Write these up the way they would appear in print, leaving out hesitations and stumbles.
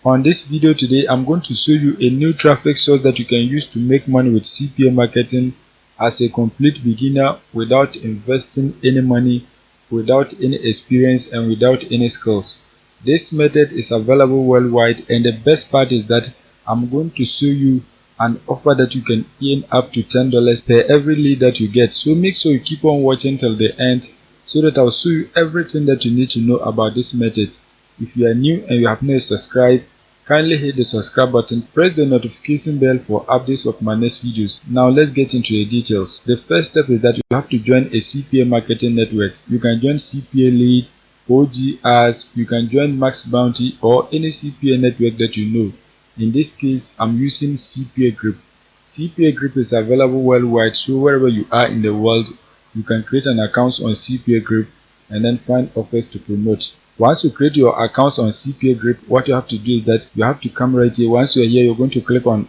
On this video today, I'm going to show you a new traffic source that you can use to make money with CPA marketing as a complete beginner without investing any money, without any experience, and without any skills. This method is available worldwide, and the best part is that I'm going to show you an offer that you can earn up to $10 per every lead that you get. So make sure you keep on watching till the end so that I'll show you everything that you need to know about this method. If you are new and you have not subscribed, kindly hit the subscribe button, press the notification bell for updates of my next videos. Now let's get into the details. The first step is that you have to join a CPA marketing network. You can join CPA Lead, OGRs, you can join Max Bounty or any CPA network that you know. In this case, I'm using CPA Group. CPA Group is available worldwide, so wherever you are in the world, you can create an account on CPA Group and then find offers to promote. Once you create your accounts on CPA Group, what you have to do is that you have to come right here. Once you are here, you're going to click on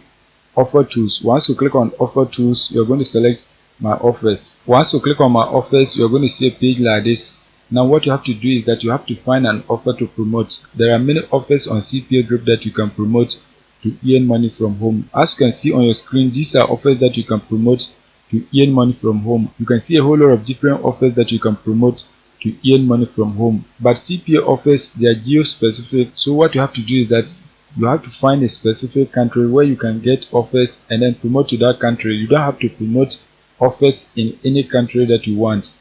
Offer Tools. Once you click on Offer Tools, you're going to select My Offers. Once you click on My Offers, you're going to see a page like this. Now what you have to do is that you have to find an offer to promote. There are many offers on CPA Group that you can promote to earn money from home. As you can see on your screen, these are offers that you can promote to earn money from home. You can see a whole lot of different offers that you can promote to earn money from home. But CPA offers, they are geo-specific, so what you have to do is that you have to find a specific country where you can get offers and then promote to that country. You don't have to promote offers in any country that you want.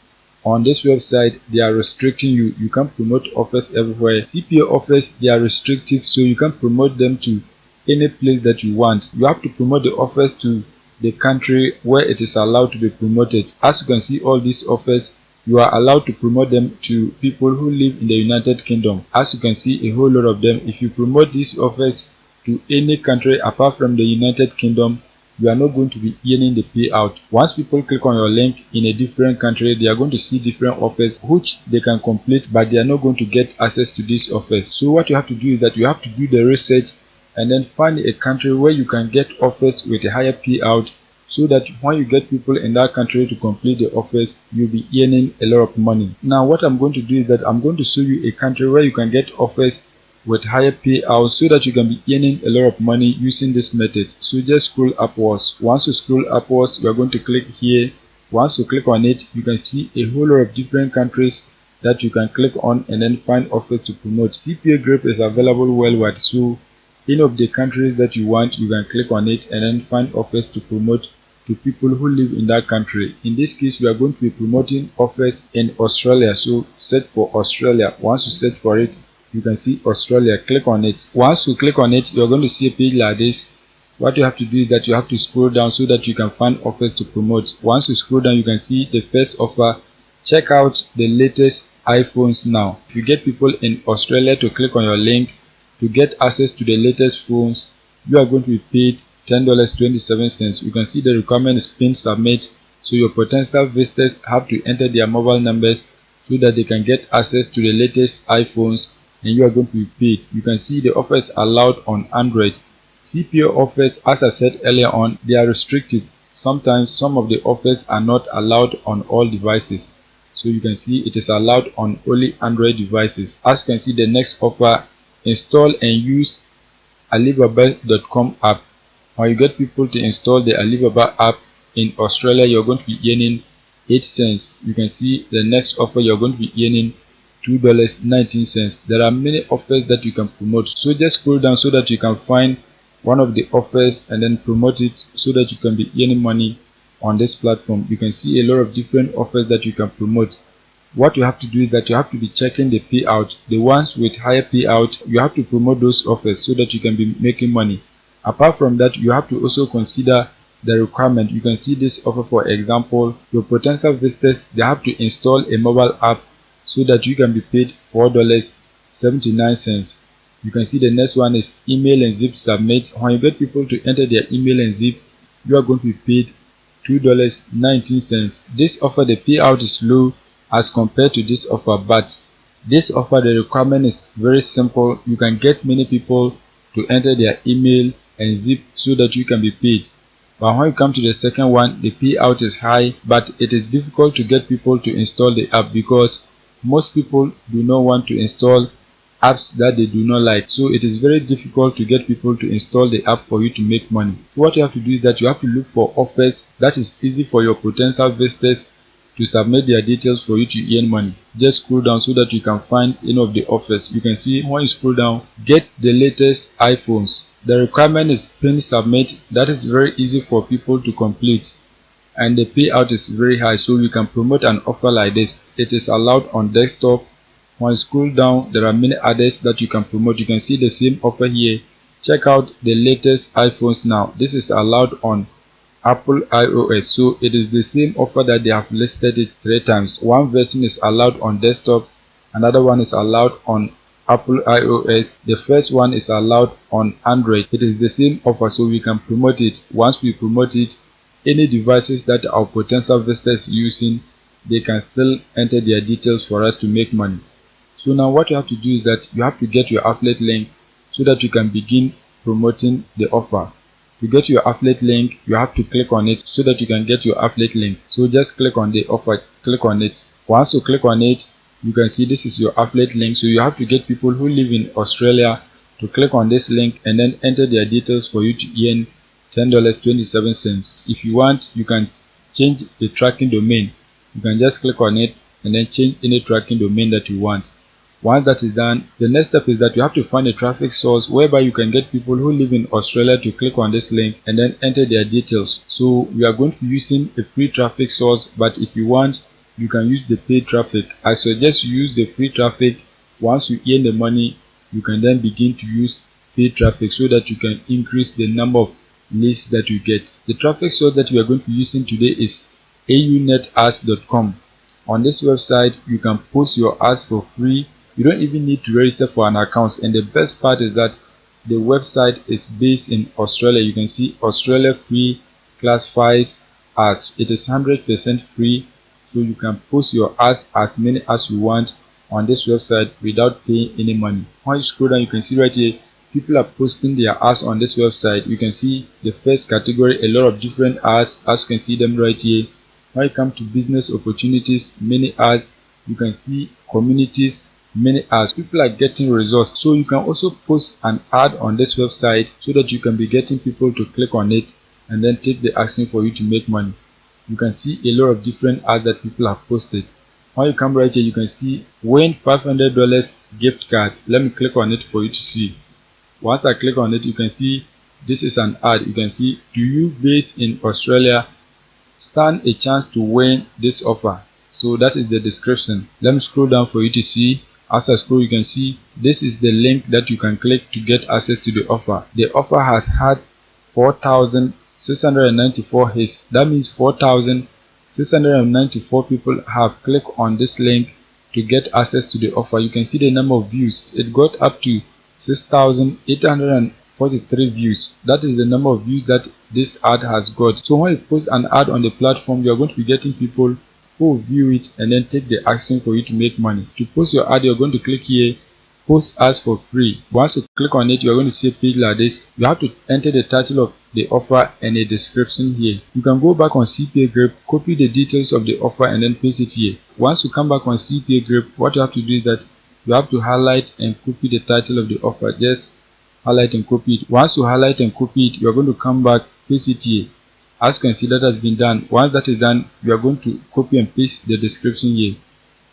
On this website, they are restricting you. You can't promote offers everywhere. CPA offers, they are restrictive, so you can't promote them to any place that you want. You have to promote the offers to the country where it is allowed to be promoted. As you can see, all these offers, you are allowed to promote them to people who live in the United Kingdom. As you can see, a whole lot of them. If you promote these offers to any country apart from the United Kingdom, you are not going to be earning the payout. Once people click on your link in a different country, they are going to see different offers which they can complete, but they are not going to get access to these offers. So what you have to do is that you have to do the research and then find a country where you can get offers with a higher payout, so that when you get people in that country to complete the offers, you'll be earning a lot of money. Now what I'm going to do is that I'm going to show you a country where you can get offers with higher payouts so that you can be earning a lot of money using this method. So just scroll upwards. Once you scroll upwards, you are going to click here. Once you click on it, you can see a whole lot of different countries that you can click on and then find offers to promote. CPA Group is available worldwide, so any of the countries that you want, you can click on it and then find offers to promote to people who live in that country. In this case, we are going to be promoting offers in Australia, so search for Australia. Once you search for it, you can see Australia. Click on it. Once you click on it, you're going to see a page like this. What you have to do is that you have to scroll down so that you can find offers to promote. Once you scroll down, you can see the first offer. Check out the latest iPhones now. If you get people in Australia to click on your link to get access to the latest phones, you are going to be paid $10.27. You can see the requirement is pin submit, so your potential visitors have to enter their mobile numbers so that they can get access to the latest iPhones, and you are going to be paid. You can see the offers allowed on Android. CPA offers, as I said earlier on, they are restricted. Sometimes some of the offers are not allowed on all devices, so you can see it is allowed on only Android devices. As you can see, the next offer, install and use Alibaba.com app. When you get people to install the Alibaba app in Australia, you're going to be earning 8 cents. You can see the next offer, you're going to be earning $2.19. There are many offers that you can promote, so just scroll down so that you can find one of the offers and then promote it so that you can be earning money on this platform. You can see a lot of different offers that you can promote. What you have to do is that you have to be checking the payout. The ones with higher payout, you have to promote those offers so that you can be making money. Apart from that, you have to also consider the requirement. You can see this offer, for example, your potential visitors, they have to install a mobile app so that you can be paid $4.79. You can see the next one is email and zip submit. When you get people to enter their email and zip, you are going to be paid $2.19. This offer, the payout is low as compared to this offer, but this offer, the requirement is very simple. You can get many people to enter their email and zip so that you can be paid. But when you come to the second one, the payout is high, but it is difficult to get people to install the app because most people do not want to install apps that they do not like. So it is very difficult to get people to install the app for you to make money. So what you have to do is that you have to look for offers that is easy for your potential visitors to submit their details for you to earn money. Just scroll down so that you can find any of the offers. You can see when you scroll down, get the latest iPhones. The requirement is pin submit. That is very easy for people to complete, and the payout is very high, so you can promote an offer like this. It is allowed on desktop. When you scroll down, there are many others that you can promote. You can see the same offer here. Check out the latest iPhones now. This is allowed on Apple iOS, so it is the same offer that they have listed it 3 times. One version is allowed on desktop, another one is allowed on Apple iOS, the first one is allowed on Android. It is the same offer, so we can promote it. Once we promote it, any devices that our potential visitors using, they can still enter their details for us to make money. So now what you have to do is that you have to get your affiliate link so that you can begin promoting the offer. To get your affiliate link, you have to click on it so that you can get your affiliate link. So just click on the offer, click on it. Once you click on it, you can see this is your affiliate link. So you have to get people who live in Australia to click on this link and then enter their details for you to earn $10.27. If you want, you can change the tracking domain. You can just click on it and then change any tracking domain that you want. Once that is done, the next step is that you have to find a traffic source whereby you can get people who live in Australia to click on this link and then enter their details. So we are going to be using a free traffic source, but if you want, you can use the paid traffic. I suggest you use the free traffic. Once you earn the money, you can then begin to use paid traffic so that you can increase the number of leads that you get. The traffic source that we are going to be using today is aunetads.com. On this website, you can post your ads for free. You don't even need to register for an account, and the best part is that the website is based in Australia. You can see Australia free classifies as it is 100% free, so you can post your ads as many as you want on this website without paying any money. When you scroll down, you can see right here people are posting their ads on this website. You can see the first category, a lot of different ads, as you can see them right here. When you come to business opportunities, many ads. You can see communities, many ads. People are getting results, so you can also post an ad on this website so that you can be getting people to click on it and then take the action for you to make money. You can see a lot of different ads that people have posted. When you come right here, you can see win $500 gift card. Let me click on it for you to see. Once I click on it, you can see this is an ad. You can see, do you based in Australia stand a chance to win this offer? So that is the description. Let me scroll down for you to see. As I scroll, you can see this is the link that you can click to get access to the offer. The offer has had 4,694 hits. That means 4,694 people have clicked on this link to get access to the offer. You can see the number of views. It got up to 6,843 views. That is the number of views that this ad has got. So when you post an ad on the platform, you are going to be getting people who will view it and then take the action for you to make money. To post your ad, you're going to click here, post ads for free. Once you click on it, you're going to see a page like this. You have to enter the title of the offer and a description here. You can go back on CPA Grip, copy the details of the offer and then paste it here. Once you come back on CPA Grip, what you have to do is that you have to highlight and copy the title of the offer. Just highlight and copy it. Once you highlight and copy it, you're going to come back, paste it here. As you can see, that has been done. Once that is done, you are going to copy and paste the description here.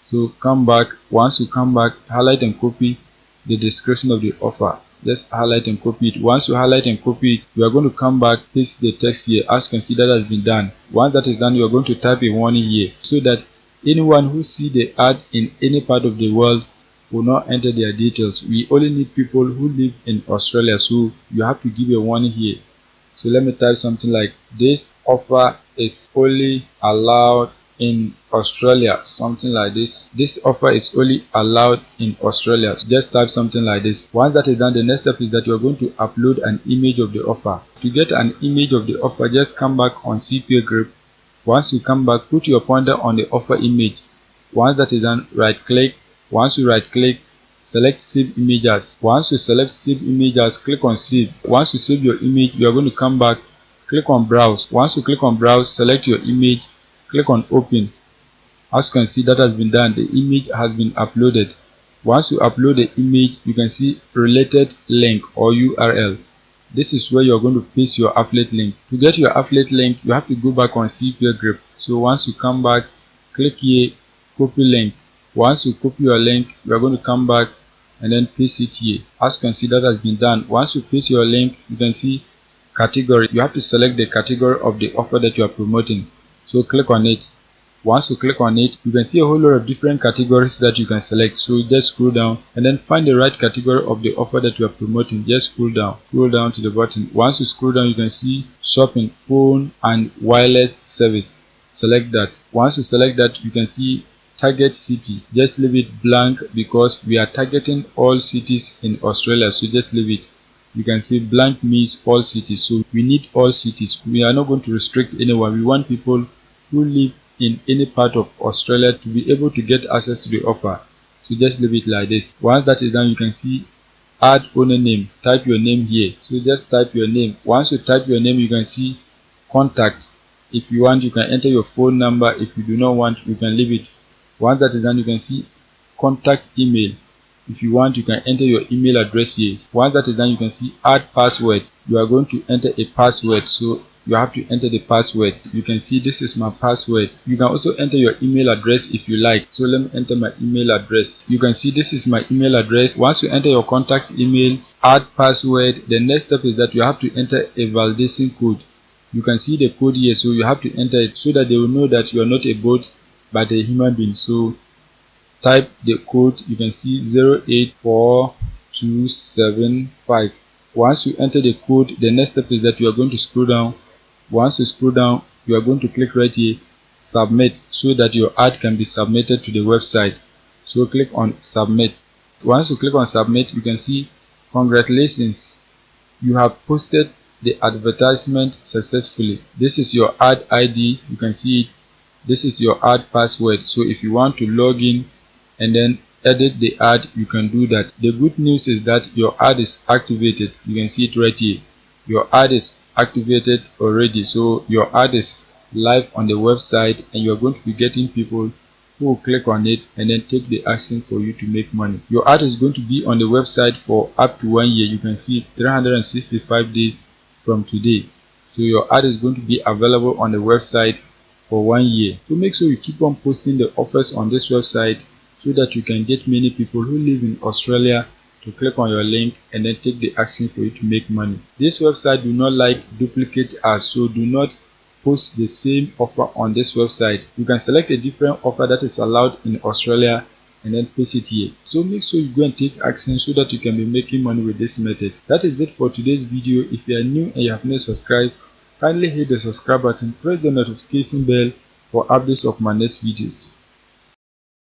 So come back. Once you come back, highlight and copy the description of the offer. Just highlight and copy it. Once you highlight and copy it, you are going to come back, paste the text here. As you can see, that has been done. Once that is done, you are going to type a warning here so that anyone who see the ad in any part of the world will not enter their details. We only need people who live in Australia, so you have to give a warning here. So let me type something like, this offer is only allowed in Australia, something like this. This offer is only allowed in Australia. So just type something like this. Once that is done, the next step is that you are going to upload an image of the offer. To get an image of the offer, just come back on CPA Grip. Once you come back, put your pointer on the offer image. Once that is done, right click. Once you right click, select save images. Once you select save images, click on save. Once you save your image, you are going to come back, click on browse. Once you click on browse, select your image, click on open. As you can see, that has been done. The image has been uploaded. Once you upload the image, you can see related link or URL. This is where you're going to paste your affiliate link. To get your affiliate link, you have to go back on CPA grip. So once you come back, click here, copy link. Once you copy your link, you are going to come back and then paste it here. As you can see, that has been done. Once you paste your link, you can see category. You have to select the category of the offer that you are promoting. So click on it. Once you click on it, you can see a whole lot of different categories that you can select. So just scroll down and then find the right category of the offer that you are promoting. Just scroll down to the bottom. Once you scroll down, you can see shopping, phone and wireless service. Select that. Once you select that, you can see target city. Just leave it blank because we are targeting all cities in Australia. So just leave it. You can see blank means all cities. So we need all cities. We are not going to restrict anyone. We want people who live in any part of Australia to be able to get access to the offer. So just leave it like this. Once that is done, you can see add owner name. Type your name here. So just type your name. Once you type your name, you can see contact. If you want, you can enter your phone number. If you do not want, you can leave it. Once that is done, you can see contact email. If you want, you can enter your email address here. Once that is done, you can see add password. You are going to enter a password. So you have to enter the password. You can see this is my password. You can also enter your email address if you like. So let me enter my email address. You can see this is my email address. Once you enter your contact email, add password, the next step is that you have to enter a validation code. You can see the code here, so you have to enter it so that they will know that you are not a bot but a human being. So type the code. You can see 084275. Once you enter the code, the next step is that you are going to scroll down. Once you scroll down, you are going to click right here, submit, so that your ad can be submitted to the website. So click on submit. Once you click on submit, you can see congratulations, you have posted the advertisement successfully. This is your ad ID. You can see it. This is your ad password. So if you want to log in and then edit the ad, you can do that. The good news is that your ad is activated. You can see it right here. Your ad is activated already. So your ad is live on the website and you're going to be getting people who will click on it and then take the action for you to make money. Your ad is going to be on the website for up to 1 year. You can see 365 days from today. So your ad is going to be available on the website for 1 year. So make sure you keep on posting the offers on this website so that you can get many people who live in Australia to click on your link and then take the action for you to make money. This website do not like duplicate ads, so do not post the same offer on this website. You can select a different offer that is allowed in Australia and then paste it here. So make sure you go and take action so that you can be making money with this method. That is it for today's video. If you are new and you have not subscribed, kindly hit the subscribe button, press the notification bell for updates of my next videos.